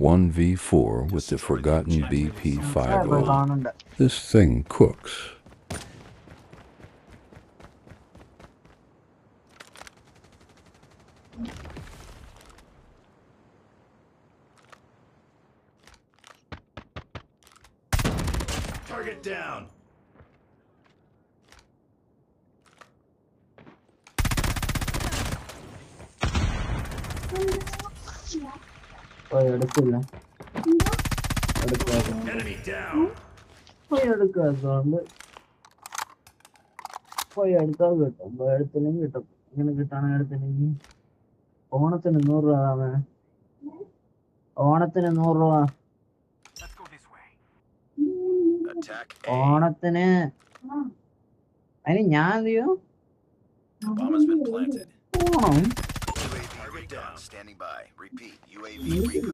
1v4 with the forgotten BP-50. This thing cooks. Target down. Enemy down. ഓണത്തിന് 100 രൂപ ഓണത്തിന് 100 രൂപ ഓണത്തിന് അതിന് ഞാൻ എന്ത് ചെയ്യും Bomb has been planted. Onam UAV recon standing by. Repeat, UAV recon